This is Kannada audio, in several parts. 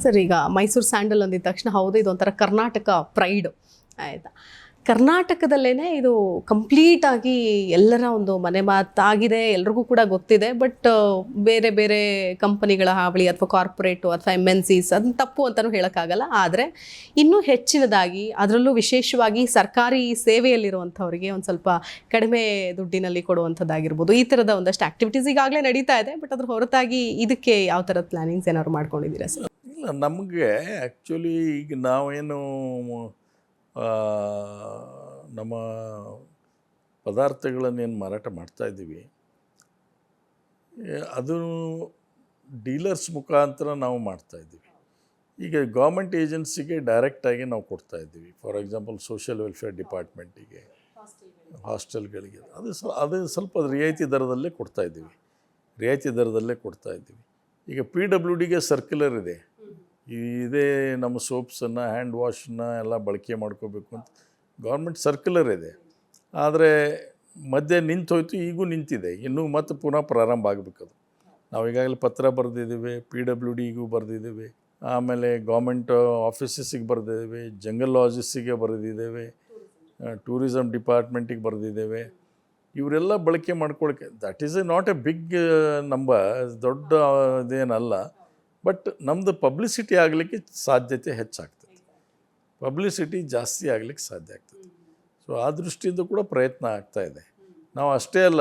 ಸರ್, ಈಗ ಮೈಸೂರು ಸ್ಯಾಂಡಲ್ ಅಂದಿದ ತಕ್ಷಣ ಹೌದು ಇದೊಂಥರ ಕರ್ನಾಟಕ ಪ್ರೈಡ್ ಆಯಿತಾ. ಕರ್ನಾಟಕದಲ್ಲೇ ಇದು ಕಂಪ್ಲೀಟಾಗಿ ಎಲ್ಲರ ಒಂದು ಮನೆ ಮಾತಾಗಿದೆ, ಎಲ್ರಿಗೂ ಕೂಡ ಗೊತ್ತಿದೆ. ಬಟ್ ಬೇರೆ ಬೇರೆ ಕಂಪನಿಗಳ ಹಾವಳಿ ಅಥವಾ ಕಾರ್ಪೊರೇಟು ಅಥವಾ MNCs ಅದನ್ನ ತಪ್ಪು ಅಂತಲೂ ಹೇಳೋಕ್ಕಾಗಲ್ಲ. ಆದರೆ ಇನ್ನೂ ಹೆಚ್ಚಿನದಾಗಿ ಅದರಲ್ಲೂ ವಿಶೇಷವಾಗಿ ಸರ್ಕಾರಿ ಸೇವೆಯಲ್ಲಿರುವಂಥವರಿಗೆ ಒಂದು ಸ್ವಲ್ಪ ಕಡಿಮೆ ದುಡ್ಡಿನಲ್ಲಿ ಕೊಡುವಂಥದ್ದಾಗಿರ್ಬೋದು, ಈ ಥರದ ಒಂದಷ್ಟು ಆ್ಯಕ್ಟಿವಿಟೀಸ್ ಈಗಾಗಲೇ ನಡೀತಾ ಇದೆ. ಬಟ್ ಅದ್ರ ಹೊರತಾಗಿ ಇದಕ್ಕೆ ಯಾವ ಥರದ ಪ್ಲ್ಯಾನಿಂಗ್ಸ್ ಏನಾದ್ರು ಮಾಡ್ಕೊಂಡಿದ್ದೀರಾ ಸರ್? ಇಲ್ಲ, ನಮಗೆ ಆ್ಯಕ್ಚುಲಿ ಈಗ ನಾವೇನು ನಮ್ಮ ಪದಾರ್ಥಗಳನ್ನೇನು ಮಾರಾಟ ಮಾಡ್ತಾಯಿದ್ದೀವಿ, ಅದು ಡೀಲರ್ಸ್ ಮುಖಾಂತರ ನಾವು ಮಾಡ್ತಾಯಿದ್ದೀವಿ. ಈಗ ಗೌರ್ಮೆಂಟ್ ಏಜೆನ್ಸಿಗೆ ಡೈರೆಕ್ಟಾಗಿ ನಾವು ಕೊಡ್ತಾಯಿದ್ದೀವಿ. ಫಾರ್ ಎಕ್ಸಾಂಪಲ್ ಸೋಷಿಯಲ್ ವೆಲ್ಫೇರ್ ಡಿಪಾರ್ಟ್ಮೆಂಟಿಗೆ, ಹಾಸ್ಟೆಲ್ಗಳಿಗೆ ಅದು ಸ್ವಲ್ಪ ರಿಯಾಯಿತಿ ದರದಲ್ಲೇ ಕೊಡ್ತಾಯಿದ್ದೀವಿ. ಈಗ PWDಗೆ ಸರ್ಕ್ಯುಲರ್ ಇದೆ, ಇದೇ ನಮ್ಮ ಸೋಪ್ಸನ್ನು, ಹ್ಯಾಂಡ್ ವಾಶನ್ನು ಎಲ್ಲ ಬಳಕೆ ಮಾಡ್ಕೋಬೇಕು ಅಂತ ಗೌರ್ಮೆಂಟ್ ಸರ್ಕ್ಯುಲರ್ ಇದೆ. ಆದರೆ ಮಧ್ಯೆ ನಿಂತೋಯ್ತು, ಈಗೂ ನಿಂತಿದೆ, ಇನ್ನೂ ಮತ್ತೆ ಪುನಃ ಪ್ರಾರಂಭ ಆಗಬೇಕದು. ನಾವು ಈಗಾಗಲೇ ಪತ್ರ ಬರೆದಿದ್ದೀವಿ, PWDಗೂ ಬರೆದಿದ್ದೀವಿ, ಆಮೇಲೆ ಗೌರ್ಮೆಂಟ್ ಆಫೀಸಸ್ಸಿಗೆ ಬರೆದಿದ್ದೇವೆ, ಜಂಗಲ್ ಲಾಜಿಸ್ಟಿಗೆ ಬರೆದಿದ್ದೇವೆ, ಟೂರಿಸಮ್ ಡಿಪಾರ್ಟ್ಮೆಂಟಿಗೆ ಬರೆದಿದ್ದೇವೆ. ಇವರೆಲ್ಲ ಬಳಕೆ ಮಾಡ್ಕೊಳ್ಳೋಕ್ಕೆ that is not a big number, ದೊಡ್ಡ ಇದೇನಲ್ಲ. ಬಟ್ ನಮ್ಮದು ಪಬ್ಲಿಸಿಟಿ ಆಗಲಿಕ್ಕೆ ಸಾಧ್ಯತೆ ಹೆಚ್ಚಾಗ್ತದೆ, ಪಬ್ಲಿಸಿಟಿ ಜಾಸ್ತಿ ಆಗಲಿಕ್ಕೆ ಸಾಧ್ಯ ಆಗ್ತದೆ. ಸೊ ಆ ದೃಷ್ಟಿಯಿಂದ ಕೂಡ ಪ್ರಯತ್ನ ಆಗ್ತಾಯಿದೆ. ನಾವು ಅಷ್ಟೇ ಅಲ್ಲ,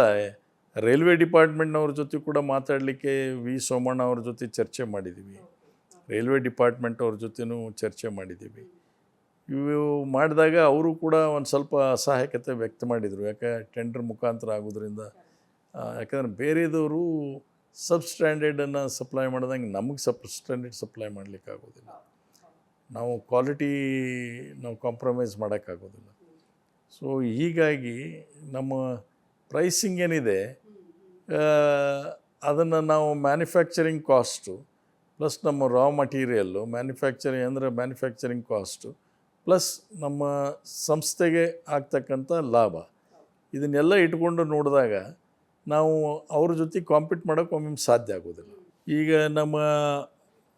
ರೈಲ್ವೆ ಡಿಪಾರ್ಟ್ಮೆಂಟ್ನವ್ರ ಜೊತೆ ಕೂಡ ಮಾತಾಡಲಿಕ್ಕೆ ಸೋಮಣ್ಣ ಅವ್ರ ಜೊತೆ ಚರ್ಚೆ ಮಾಡಿದ್ದೀವಿ, ರೈಲ್ವೆ ಡಿಪಾರ್ಟ್ಮೆಂಟ್ ಅವ್ರ ಜೊತೆನೂ ಚರ್ಚೆ ಮಾಡಿದ್ದೀವಿ. ಇವು ಮಾಡಿದಾಗ ಅವರು ಕೂಡ ಒಂದು ಸ್ವಲ್ಪ ಅಸಹಾಯಕತೆ ವ್ಯಕ್ತ ಮಾಡಿದರು. ಯಾಕೆ ಟೆಂಡರ್ ಮುಖಾಂತರ ಆಗೋದ್ರಿಂದ, ಯಾಕಂದರೆ ಬೇರೆದವರು ಸಬ್ ಸ್ಟ್ಯಾಂಡರ್ಡನ್ನು ಸಪ್ಲೈ ಮಾಡಿದಂಗೆ ನಮಗೆ ಸ್ಟ್ಯಾಂಡರ್ಡ್ ಸಪ್ಲೈ ಮಾಡಲಿಕ್ಕಾಗೋದಿಲ್ಲ. ನಾವು ಕ್ವಾಲಿಟಿ ಕಾಂಪ್ರಮೈಸ್ ಮಾಡೋಕ್ಕಾಗೋದಿಲ್ಲ. ಸೊ ಹೀಗಾಗಿ ನಮ್ಮ ಪ್ರೈಸಿಂಗ್ ಏನಿದೆ ಅದನ್ನು ನಾವು ಮ್ಯಾನುಫ್ಯಾಕ್ಚರಿಂಗ್ ಕಾಸ್ಟು ಪ್ಲಸ್ ನಮ್ಮ ರಾ ಮಟೀರಿಯಲ್ಲು, ಮ್ಯಾನುಫ್ಯಾಕ್ಚರಿಂಗ್ ಕಾಸ್ಟು ಪ್ಲಸ್ ನಮ್ಮ ಸಂಸ್ಥೆಗೆ ಆಗ್ತಕ್ಕಂಥ ಲಾಭ, ಇದನ್ನೆಲ್ಲ ಇಟ್ಕೊಂಡು ನೋಡಿದಾಗ ನಾವು ಅವ್ರ ಜೊತೆ ಕಾಂಪೀಟ್ ಮಾಡೋಕ್ಕೆ ಒಮ್ಮೆ ಸಾಧ್ಯ ಆಗೋದಿಲ್ಲ. ಈಗ ನಮ್ಮ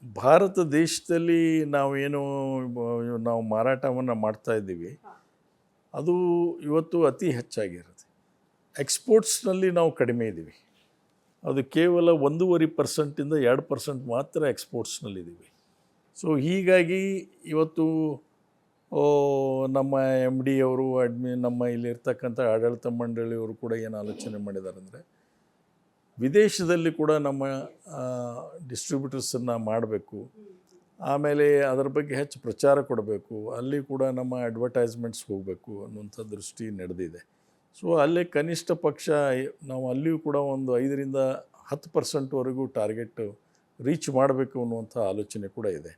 ಭಾರತ ದೇಶದಲ್ಲಿ ನಾವು ಮಾರಾಟವನ್ನು ಮಾಡ್ತಾಯಿದ್ದೀವಿ, ಅದು ಇವತ್ತು ಅತಿ ಹೆಚ್ಚಾಗಿರುತ್ತೆ. ಎಕ್ಸ್ಪೋರ್ಟ್ಸ್ನಲ್ಲಿ ನಾವು ಕಡಿಮೆ ಇದ್ದೀವಿ, ಅದು ಕೇವಲ 1.5% 2% ಮಾತ್ರ ಎಕ್ಸ್ಪೋರ್ಟ್ಸ್ನಲ್ಲಿದ್ದೀವಿ. ಸೊ ಹೀಗಾಗಿ ಇವತ್ತು ನಮ್ಮ MD ಅವರು ನಮ್ಮ ಇಲ್ಲಿರ್ತಕ್ಕಂಥ ಆಡಳಿತ ಮಂಡಳಿಯವರು ಕೂಡ ಏನು ಆಲೋಚನೆ ಮಾಡಿದ್ದಾರೆ ಅಂದರೆ, ವಿದೇಶದಲ್ಲಿ ಕೂಡ ನಮ್ಮ ಡಿಸ್ಟ್ರಿಬ್ಯೂಟರ್ಸನ್ನು ಮಾಡಬೇಕು, ಆಮೇಲೆ ಅದರ ಬಗ್ಗೆ ಹೆಚ್ಚು ಪ್ರಚಾರ ಕೊಡಬೇಕು, ಅಲ್ಲಿ ಕೂಡ ನಮ್ಮ ಅಡ್ವರ್ಟೈಸ್ಮೆಂಟ್ಸ್ ಹೋಗಬೇಕು ಅನ್ನುವಂಥ ದೃಷ್ಟಿ ನಡೆದಿದೆ. ಸೊ ಅಲ್ಲೇ ಕನಿಷ್ಠ ಪಕ್ಷ ನಾವು ಅಲ್ಲಿಯೂ ಕೂಡ ಒಂದು 5-10% ಟಾರ್ಗೆಟ್ ರೀಚ್ ಮಾಡಬೇಕು ಅನ್ನುವಂಥ ಆಲೋಚನೆ ಕೂಡ ಇದೆ.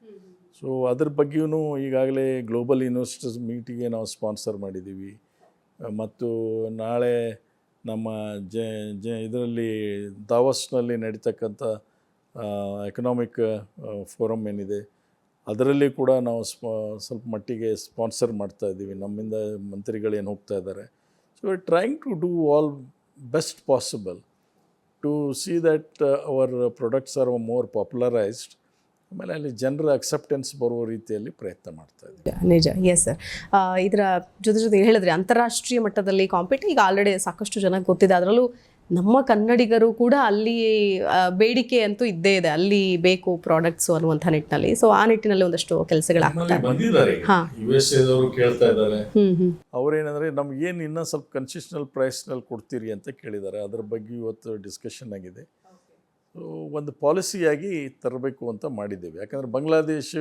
ಸೊ ಅದ್ರ ಬಗ್ಗೆಯೂ ಈಗಾಗಲೇ ಗ್ಲೋಬಲ್ ಇನ್ವೆಸ್ಟರ್ಸ್ ಮೀಟಿಗೆ ನಾವು ಸ್ಪಾನ್ಸರ್ ಮಾಡಿದ್ದೀವಿ. ಮತ್ತು ನಾಳೆ ನಮ್ಮ ಇದರಲ್ಲಿ ದಾವಸ್ನಲ್ಲಿ ನಡೀತಕ್ಕಂಥ ಎಕನಾಮಿಕ್ ಫೋರಮ್ ಏನಿದೆ ಅದರಲ್ಲಿ ಕೂಡ ನಾವು ಸ್ವಲ್ಪ ಮಟ್ಟಿಗೆ ಸ್ಪಾನ್ಸರ್ ಮಾಡ್ತಾಯಿದ್ದೀವಿ. ನಮ್ಮಿಂದ ಮಂತ್ರಿಗಳೇನು ಹೋಗ್ತಾ ಇದ್ದಾರೆ. So we are trying to do all best possible to see that our products are more popularised, ಆಮೇಲೆ ಅಲ್ಲಿ ಜನರ ಅಕ್ಸೆಪ್ಟೆನ್ಸ್ ಬರುವ ರೀತಿಯಲ್ಲಿ ಪ್ರಯತ್ನ ಮಾಡ್ತಾ ಇದ್ದೀವಿ. ನಿಜ, ಎಸ್ ಸರ್. ಇದರ ಜೊತೆ ಹೇಳಿದ್ರೆ ಅಂತಾರಾಷ್ಟ್ರೀಯ ಮಟ್ಟದಲ್ಲಿ ಈಗ ಆಲ್ರೆಡಿ ಸಾಕಷ್ಟು ಜನ ಗೊತ್ತಿದೆ. ಅದರಲ್ಲೂ ನಮ್ಮ ಕನ್ನಡಿಗರು ಕೂಡ ಅಲ್ಲಿ ಬೇಡಿಕೆ ಅಂತೂ ಇದ್ದೇ ಇದೆ, ಅಲ್ಲಿ ಬೇಕು ಪ್ರಾಡಕ್ಟ್ಸು ಅನ್ನುವಂಥ ನಿಟ್ಟಿನಲ್ಲಿ. ಸೊ ಆ ನಿಟ್ಟಿನಲ್ಲಿ ಒಂದಷ್ಟು ಕೆಲಸಗಳಾಗ್ತಾರೆ. USA ಕೇಳ್ತಾ ಇದ್ದಾರೆ, ಅವ್ರೇನಂದರೆ ನಮ್ಗೇನು ಇನ್ನೂ ಸ್ವಲ್ಪ ಕನ್ಸೆಷನಲ್ ಪ್ರೈಸ್ನಲ್ಲಿ ಕೊಡ್ತೀರಿ ಅಂತ ಕೇಳಿದ್ದಾರೆ. ಅದ್ರ ಬಗ್ಗೆ ಇವತ್ತು ಡಿಸ್ಕಷನ್ ಆಗಿದೆ. ಒಂದು ಪಾಲಿಸಿಯಾಗಿ ತರಬೇಕು ಅಂತ ಮಾಡಿದ್ದೇವೆ. ಯಾಕಂದರೆ ಬಾಂಗ್ಲಾದೇಶ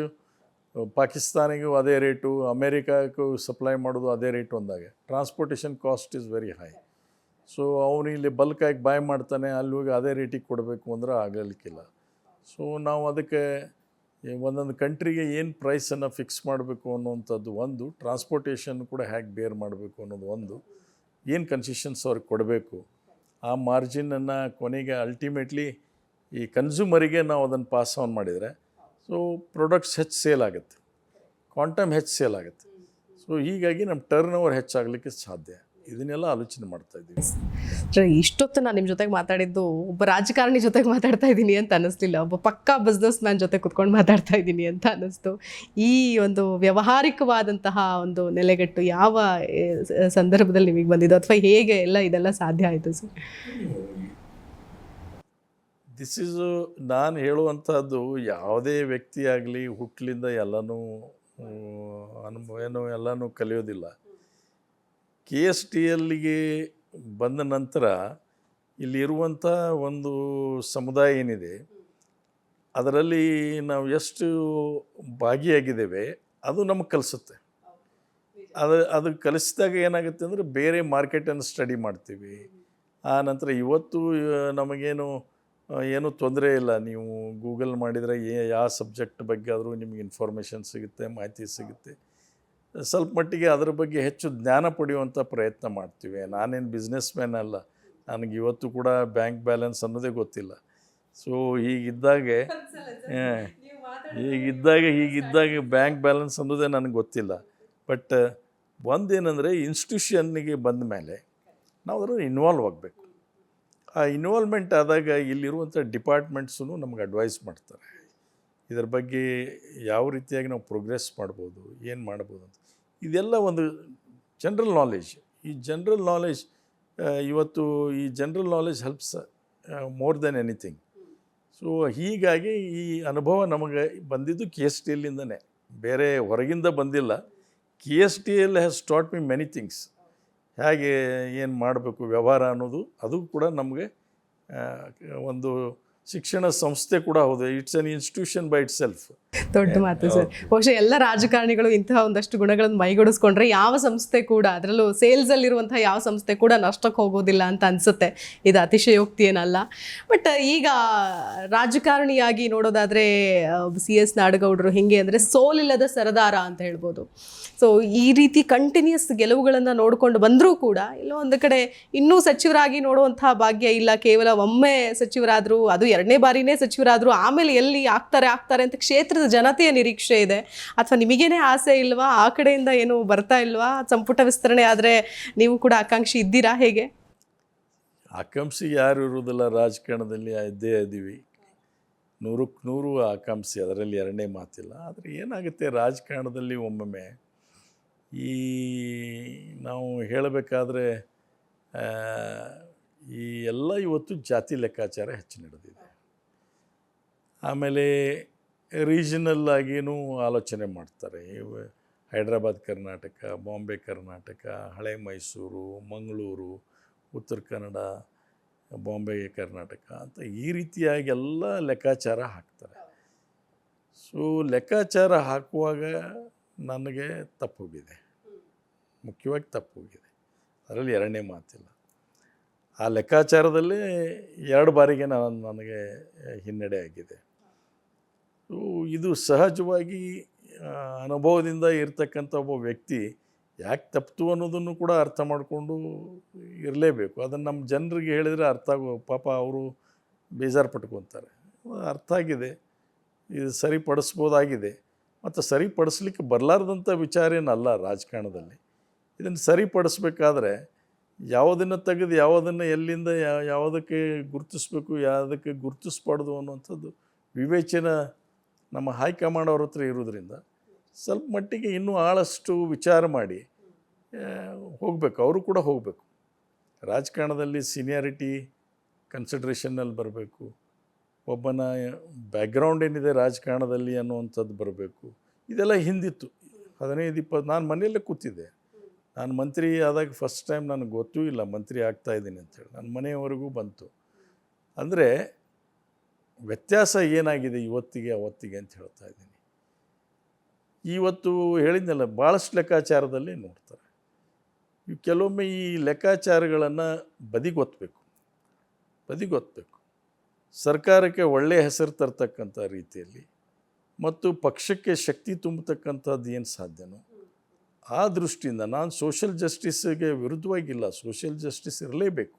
ಪಾಕಿಸ್ತಾನಿಗೂ ಅದೇ ರೇಟು, ಅಮೇರಿಕಾಕ್ಕೂ ಸಪ್ಲೈ ಮಾಡೋದು ಅದೇ ರೇಟು ಅಂದಾಗ transportation cost is very high. So ಅವನು ಇಲ್ಲಿ ಬಲ್ಕಾಗಿ ಬಾಯ್ ಮಾಡ್ತಾನೆ, ಅಲ್ಲಿ ಹೋಗಿ ಅದೇ ರೇಟಿಗೆ ಕೊಡಬೇಕು ಅಂದ್ರೆ ಆಗಲಿಕ್ಕಿಲ್ಲ. ಸೊ ನಾವು ಅದಕ್ಕೆ ಒಂದೊಂದು ಕಂಟ್ರಿಗೆ ಏನು ಪ್ರೈಸನ್ನು ಫಿಕ್ಸ್ ಮಾಡಬೇಕು ಅನ್ನುವಂಥದ್ದು ಒಂದು, ಟ್ರಾನ್ಸ್ಪೋರ್ಟೇಷನ್ ಕೂಡ ಹೇಗೆ ಬೇರ್ ಮಾಡಬೇಕು ಅನ್ನೋದು ಒಂದು, ಏನು ಕನ್ಸೆಷನ್ಸ್ ಅವ್ರಿಗೆ ಕೊಡಬೇಕು, ಆ ಮಾರ್ಜಿನನ್ನು ಕೊನೆಗೆ ಅಲ್ಟಿಮೇಟ್ಲಿ ಈ ಕನ್ಸ್ಯೂಮರಿಗೆ ನಾವು ಅದನ್ನು ಪಾಸ್ ಆನ್ ಮಾಡಿದರೆ ಸೊ ಪ್ರಾಡಕ್ಟ್ಸ್ ಹೆಚ್ಚು ಸೇಲ್ ಆಗುತ್ತೆ, ಕ್ವಾಂಟಮ್ ಹೆಚ್ಚು ಸೇಲ್ ಆಗುತ್ತೆ. ಸೊ ಹೀಗಾಗಿ ನಮ್ಮ ಟರ್ನ್ ಓವರ್ ಹೆಚ್ಚಾಗಲಿಕ್ಕೆ ಸಾಧ್ಯ. ಇದನ್ನೆಲ್ಲ ಆಲೋಚನೆ ಮಾಡ್ತಾ ಇದ್ದೀವಿ. ಇಷ್ಟೊತ್ತು ನಾನು ನಿಮ್ಮ ಜೊತೆಗೆ ಮಾತಾಡಿದ್ದು ಒಬ್ಬ ರಾಜಕಾರಣಿ ಜೊತೆಗೆ ಮಾತಾಡ್ತಾ ಇದ್ದೀನಿ ಅಂತ ಅನ್ನಿಸ್ಲಿಲ್ಲ, ಒಬ್ಬ ಪಕ್ಕಾ ಬಿಸ್ನೆಸ್ ಮ್ಯಾನ್ ಜೊತೆ ಕುತ್ಕೊಂಡು ಮಾತಾಡ್ತಾ ಇದ್ದೀನಿ ಅಂತ ಅನ್ನಿಸ್ತು. ಈ ಒಂದು ವ್ಯಾವಹಾರಿಕವಾದಂತಹ ಒಂದು ನೆಲೆಗಟ್ಟು ಯಾವ ಸಂದರ್ಭದಲ್ಲಿ ನಿಮಗೆ ಬಂದಿದ್ದು, ಅಥವಾ ಹೇಗೆ ಇದೆಲ್ಲ ಸಾಧ್ಯ ಆಯಿತು ಸರ್? ದಿಸ್ ಈಸು ನಾನು ಹೇಳುವಂಥದ್ದು ಯಾವುದೇ ವ್ಯಕ್ತಿ ಆಗಲಿ ಹುಟ್ಟಲಿಂದ ಎಲ್ಲನೂ ಎಲ್ಲನೂ ಕಲಿಯೋದಿಲ್ಲ. KSTLಗೆ ಬಂದ ನಂತರ ಇಲ್ಲಿರುವಂಥ ಒಂದು ಸಮುದಾಯ ಏನಿದೆ ಅದರಲ್ಲಿ ನಾವು ಎಷ್ಟು ಭಾಗಿಯಾಗಿದ್ದೇವೆ ಅದು ನಮಗೆ ಕಲಿಸುತ್ತೆ. ಅದು ಕಲಿಸಿದಾಗ ಏನಾಗುತ್ತೆ ಅಂದರೆ ಬೇರೆ ಮಾರ್ಕೆಟನ್ನು ಸ್ಟಡಿ ಮಾಡ್ತೀವಿ. ಆ ನಂತರ ಇವತ್ತು ನಮಗೇನು ಏನೂ ತೊಂದರೆ ಇಲ್ಲ, ನೀವು ಗೂಗಲ್ ಮಾಡಿದರೆ ಯಾವ ಸಬ್ಜೆಕ್ಟ್ ಬಗ್ಗೆ ಆದರೂ ನಿಮಗೆ ಇನ್ಫಾರ್ಮೇಷನ್ ಸಿಗುತ್ತೆ, ಮಾಹಿತಿ ಸಿಗುತ್ತೆ. ಸ್ವಲ್ಪ ಮಟ್ಟಿಗೆ ಅದರ ಬಗ್ಗೆ ಹೆಚ್ಚು ಜ್ಞಾನ ಪಡೆಯುವಂಥ ಪ್ರಯತ್ನ ಮಾಡ್ತೀವಿ. ನಾನೇನು ಬಿಸ್ನೆಸ್ ಮ್ಯಾನ್ ಅಲ್ಲ, ನನಗೆ ಇವತ್ತು ಕೂಡ ಬ್ಯಾಂಕ್ ಬ್ಯಾಲೆನ್ಸ್ ಅನ್ನೋದೇ ಗೊತ್ತಿಲ್ಲ. ಸೊ ಹೀಗಿದ್ದಾಗ ಬ್ಯಾಂಕ್ ಬ್ಯಾಲೆನ್ಸ್ ಅನ್ನೋದೇ ನನಗೆ ಗೊತ್ತಿಲ್ಲ. ಬಟ್ ಒಂದೇನೆಂದರೆ ಇನ್ಸ್ಟಿಟ್ಯೂಷನ್ನಿಗೆ ಬಂದ ಮೇಲೆ ನಾವು ಅದರಲ್ಲಿ ಇನ್ವಾಲ್ವ್ ಆಗಬೇಕು. ಆ ಇನ್ವಾಲ್ವ್ಮೆಂಟ್ ಆದಾಗ ಇಲ್ಲಿರುವಂಥ ಡಿಪಾರ್ಟ್ಮೆಂಟ್ಸೂ ನಮ್ಗೆ ಅಡ್ವೈಸ್ ಮಾಡ್ತಾರೆ, ಇದರ ಬಗ್ಗೆ ಯಾವ ರೀತಿಯಾಗಿ ನಾವು ಪ್ರೋಗ್ರೆಸ್ ಮಾಡ್ಬೋದು, ಏನು ಮಾಡ್ಬೋದು ಅಂತ. ಇದೆಲ್ಲ ಒಂದು ಜನರಲ್ ನಾಲೆಜ್. ಈ ಜನರಲ್ ನಾಲೆಜ್ ಇವತ್ತು ಈ general knowledge helps more than anything. So ಹೀಗಾಗಿ ಈ ಅನುಭವ ನಮಗೆ ಬಂದಿದ್ದು KSTLinದನೇ, ಬೇರೆ ಹೊರಗಿಂದ ಬಂದಿಲ್ಲ. KSTL has taught me many things. ಹೇಗೆ ಏನು ಮಾಡಬೇಕು ವ್ಯವಹಾರ ಅನ್ನೋದು ಅದು ಕೂಡ ನಮಗೆ ಒಂದು ಶಿಕ್ಷಣ ಸಂಸ್ಥೆ ಕೂಡ ಹೌದು. It's an institution by it self. ದೊಡ್ಡ ಮಾತು ಸರ್. ಬಹುಶಃ ಎಲ್ಲ ರಾಜಕಾರಣಿಗಳು ಇಂತಹ ಒಂದಷ್ಟು ಗುಣಗಳನ್ನು ಮೈಗೂಡಿಸ್ಕೊಂಡ್ರೆ ಯಾವ ಸಂಸ್ಥೆ ಕೂಡ, ಅದರಲ್ಲೂ ಸೇಲ್ಸಲ್ಲಿರುವಂತಹ ಯಾವ ಸಂಸ್ಥೆ ಕೂಡ ನಷ್ಟಕ್ಕೆ ಹೋಗೋದಿಲ್ಲ ಅಂತ ಅನಿಸುತ್ತೆ. ಇದು ಅತಿಶಯೋಕ್ತಿ ಏನಲ್ಲ. ಬಟ್ ಈಗ ರಾಜಕಾರಣಿಯಾಗಿ ನೋಡೋದಾದರೆ CS ನಾಡಗೌಡರು ಹೇಗೆ ಅಂದರೆ ಸೋಲಿಲ್ಲದ ಸರದಾರ ಅಂತ ಹೇಳ್ಬೋದು. ಸೊ ಈ ರೀತಿ ಕಂಟಿನ್ಯೂಸ್ ಗೆಲುವುಗಳನ್ನು ನೋಡಿಕೊಂಡು ಬಂದರೂ ಕೂಡ ಎಲ್ಲೋ ಒಂದು ಕಡೆ ಇನ್ನೂ ಸಚಿವರಾಗಿ ನೋಡುವಂತಹ ಭಾಗ್ಯ ಇಲ್ಲ. ಕೇವಲ ಒಮ್ಮೆ ಸಚಿವರಾದರು, ಅದು 2ನೇ ಬಾರಿನೇ ಸಚಿವರಾದರು, ಆಮೇಲೆ ಎಲ್ಲಿ ಆಗ್ತಾರೆ ಅಂತ ಕ್ಷೇತ್ರದ ಜನತೆಯ ನಿರೀಕ್ಷೆ ಇದೆ. ಅಥವಾ ನಿಮಗೇನೆ ಆಸೆ ಇಲ್ವಾ, ಆ ಕಡೆಯಿಂದ ಏನು ಬರ್ತಾ ಇಲ್ವಾ? ಸಂಪುಟ ವಿಸ್ತರಣೆ ಆದರೆ ನೀವು ಕೂಡ ಆಕಾಂಕ್ಷಿ ಇದ್ದೀರಾ? ಹೇಗೆ? ಆಕಾಂಕ್ಷಿ ಯಾರು ಇರುವುದಿಲ್ಲ ರಾಜಕಾರಣದಲ್ಲಿ, ಇದ್ದೇ ಇದ್ದೀವಿ 100ಕ್ಕೆ 100 ಆಕಾಂಕ್ಷಿ, ಅದರಲ್ಲಿ 2ನೇ ಮಾತಿಲ್ಲ. ಆದರೆ ಏನಾಗುತ್ತೆ ರಾಜಕಾರಣದಲ್ಲಿ ಒಮ್ಮೊಮ್ಮೆ ಈ ನಾವು ಹೇಳಬೇಕಾದ್ರೆ ಈ ಎಲ್ಲ ಇವತ್ತು ಜಾತಿ ಲೆಕ್ಕಾಚಾರ ಹೆಚ್ಚು ನಡೆದಿದೆ. ಆಮೇಲೆ ರೀಜನಲ್ ಆಗಿಯೂ ಆಲೋಚನೆ ಮಾಡ್ತಾರೆ. ಹೈದ್ರಾಬಾದ್ ಕರ್ನಾಟಕ, ಬಾಂಬೆ ಕರ್ನಾಟಕ, ಹಳೆ ಮೈಸೂರು, ಮಂಗಳೂರು, ಉತ್ತರ ಕನ್ನಡ, ಬಾಂಬೆ ಕರ್ನಾಟಕ ಅಂತ ಈ ರೀತಿಯಾಗಿ ಎಲ್ಲ ಲೆಕ್ಕಾಚಾರ ಹಾಕ್ತಾರೆ. ಸೊ ಲೆಕ್ಕಾಚಾರ ಹಾಕುವಾಗ ನನಗೆ ತಪ್ಪು ಹೋಗಿದೆ, ಮುಖ್ಯವಾಗಿ ತಪ್ಪು ಹೋಗಿದೆ. ಅದರಲ್ಲಿ 2ನೇ ಮಾತಿಲ್ಲ. ಆ ಲೆಕ್ಕಾಚಾರದಲ್ಲೇ 2 ಬಾರಿಗೆ ನನಗೆ ಹಿನ್ನಡೆ ಆಗಿದೆ. ಇದು ಸಹಜವಾಗಿ ಅನುಭವದಿಂದ ಇರ್ತಕ್ಕಂಥ ಒಬ್ಬ ವ್ಯಕ್ತಿ ಯಾಕೆ ತಪ್ಪಿತು ಅನ್ನೋದನ್ನು ಕೂಡ ಅರ್ಥ ಮಾಡಿಕೊಂಡು ಇರಲೇಬೇಕು. ಅದನ್ನು ನಮ್ಮ ಜನರಿಗೆ ಹೇಳಿದರೆ ಅರ್ಥ ಪಾಪ ಅವರು ಬೇಜಾರು ಪಟ್ಕೊತಾರೆ. ಅರ್ಥ ಆಗಿದೆ, ಇದು ಸರಿಪಡಿಸ್ಬೋದಾಗಿದೆ. ಮತ್ತು ಸರಿಪಡಿಸ್ಲಿಕ್ಕೆ ಬರಲಾರ್ದಂಥ ವಿಚಾರ ಏನಲ್ಲ ರಾಜಕಾರಣದಲ್ಲಿ. ಇದನ್ನು ಸರಿಪಡಿಸ್ಬೇಕಾದ್ರೆ ಯಾವುದನ್ನು ತೆಗೆದು ಯಾವುದನ್ನು ಎಲ್ಲಿಂದ ಯಾವುದಕ್ಕೆ ಗುರುತಿಸ್ಬೇಕು, ಯಾವುದಕ್ಕೆ ಗುರುತಿಸ್ಬಾರ್ದು ಅನ್ನುವಂಥದ್ದು ವಿವೇಚನೆ ನಮ್ಮ ಹೈಕಮಾಂಡ್ ಅವ್ರ ಹತ್ರ ಇರೋದ್ರಿಂದ ಸ್ವಲ್ಪ ಮಟ್ಟಿಗೆ ಇನ್ನೂ ಆಳಷ್ಟು ವಿಚಾರ ಮಾಡಿ ಹೋಗಬೇಕು. ಅವರು ಕೂಡ ಹೋಗಬೇಕು. ರಾಜಕಾರಣದಲ್ಲಿ ಸೀನಿಯಾರಿಟಿ ಕನ್ಸಿಡ್ರೇಷನ್ನಲ್ಲಿ ಬರಬೇಕು. ಒಬ್ಬನ ಬ್ಯಾಕ್ಗ್ರೌಂಡ್ ಏನಿದೆ ರಾಜಕಾರಣದಲ್ಲಿ ಅನ್ನುವಂಥದ್ದು ಬರಬೇಕು. ಇದೆಲ್ಲ ಹಿಂದಿತ್ತು 15-20. ನಾನು ಮನೆಯಲ್ಲೇ ಕೂತಿದ್ದೆ. ನಾನು ಮಂತ್ರಿ ಆದಾಗ ಫಸ್ಟ್ ಟೈಮ್ ನನಗೆ ಗೊತ್ತೂ ಇಲ್ಲ ಮಂತ್ರಿ ಆಗ್ತಾಯಿದ್ದೀನಿ ಅಂತೇಳಿ. ನನ್ನ ಮನೆಯವರೆಗೂ ಬಂತು. ಅಂದರೆ ವ್ಯತ್ಯಾಸ ಏನಾಗಿದೆ ಇವತ್ತಿಗೆ ಅವತ್ತಿಗೆ ಅಂತ ಹೇಳ್ತಾ ಇದ್ದೀನಿ. ಇವತ್ತು ಹೇಳಿದ್ನಲ್ಲ, ಭಾಳಷ್ಟು ಲೆಕ್ಕಾಚಾರದಲ್ಲಿ ನೋಡ್ತಾರೆ. ಕೆಲವೊಮ್ಮೆ ಈ ಲೆಕ್ಕಾಚಾರಗಳನ್ನು ಬದಿಗೊತ್ತಬೇಕು. ಸರ್ಕಾರಕ್ಕೆ ಒಳ್ಳೆಯ ಹೆಸರು ತರ್ತಕ್ಕಂಥ ರೀತಿಯಲ್ಲಿ ಮತ್ತು ಪಕ್ಷಕ್ಕೆ ಶಕ್ತಿ ತುಂಬತಕ್ಕಂಥದ್ದು ಏನು ಸಾಧ್ಯನೋ ಆ ದೃಷ್ಟಿಯಿಂದ ನಾನು ಸೋಷಿಯಲ್ ಜಸ್ಟಿಸ್ಗೆ ವಿರುದ್ಧವಾಗಿಲ್ಲ. ಸೋಷಿಯಲ್ ಜಸ್ಟಿಸ್ ಇರಲೇಬೇಕು.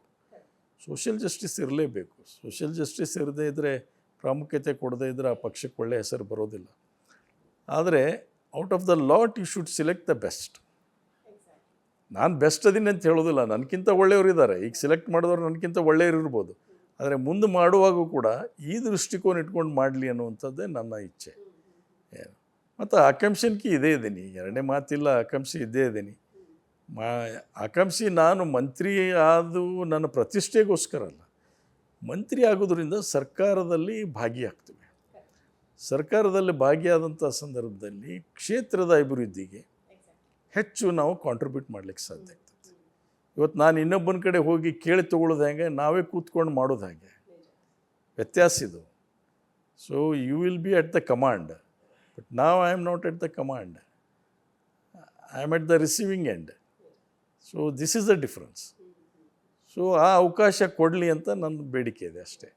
ಸೋಷಿಯಲ್ ಜಸ್ಟಿಸ್ ಇರದೇ ಇದ್ದರೆ, ಪ್ರಾಮುಖ್ಯತೆ ಕೊಡದೇ ಇದ್ದರೆ ಆ ಪಕ್ಷಕ್ಕೆ ಒಳ್ಳೆಯ ಹೆಸರು ಬರೋದಿಲ್ಲ. ಆದರೆ out of the lot you should select the best. ನಾನು ಬೆಸ್ಟ್ ಅದೀನಿ ಅಂತ ಹೇಳೋದಿಲ್ಲ, ನನಗಿಂತ ಒಳ್ಳೆಯವರು ಇದ್ದಾರೆ. ಈಗ ಸೆಲೆಕ್ಟ್ ಮಾಡಿದವರು ನನಗಿಂತ ಒಳ್ಳೆಯವರು ಇರ್ಬೋದು. ಆದರೆ ಮುಂದೆ ಮಾಡುವಾಗೂ ಕೂಡ ಈ ದೃಷ್ಟಿಕೋನ ಇಟ್ಕೊಂಡು ಮಾಡಲಿ ಅನ್ನುವಂಥದ್ದೇ ನನ್ನ ಇಚ್ಛೆ. ಏನು ಮತ್ತು ಆಕಾಂಕ್ಷೆಗೆ ಇದೇ ಇದ್ದೀನಿ, ಎರಡನೇ ಮಾತಿಲ್ಲ, ಆಕಾಂಕ್ಷೆ ಇದ್ದೇ ಇದ್ದೀನಿ. ಆಕಾಂಕ್ಷಿ ನಾನು ಮಂತ್ರಿ ಆದು ನನ್ನ ಪ್ರತಿಷ್ಠೆಗೋಸ್ಕರ ಅಲ್ಲ, ಮಂತ್ರಿ ಆಗೋದ್ರಿಂದ ಸರ್ಕಾರದಲ್ಲಿ ಭಾಗಿಯಾಗ್ತೀವಿ. ಸರ್ಕಾರದಲ್ಲಿ ಭಾಗಿಯಾದಂಥ ಸಂದರ್ಭದಲ್ಲಿ ಕ್ಷೇತ್ರದ ಅಭಿವೃದ್ಧಿಗೆ ಹೆಚ್ಚು ನಾವು ಕಾಂಟ್ರಿಬ್ಯೂಟ್ ಮಾಡಲಿಕ್ಕೆ ಸಾಧ್ಯ ಆಗ್ತದೆ. ಇವತ್ತು ನಾನು ಇನ್ನೊಬ್ಬನ ಕಡೆ ಹೋಗಿ ಕೇಳಿ ತೊಗೊಳ್ಳೋದು ಹೇಗೆ, ನಾವೇ ಕೂತ್ಕೊಂಡು ಮಾಡೋದು ಹಾಗೆ, ವ್ಯತ್ಯಾಸ ಇದು. So you will be at the command, but ನಾವ್ I am not at the command, I am at the receiving end. So this is the difference. So ಆ ಅವಕಾಶ ಕೊಡಲಿ ಅಂತ ನನ್ನ ಬೇಡಿಕೆ ಇದೆ ಅಷ್ಟೇ.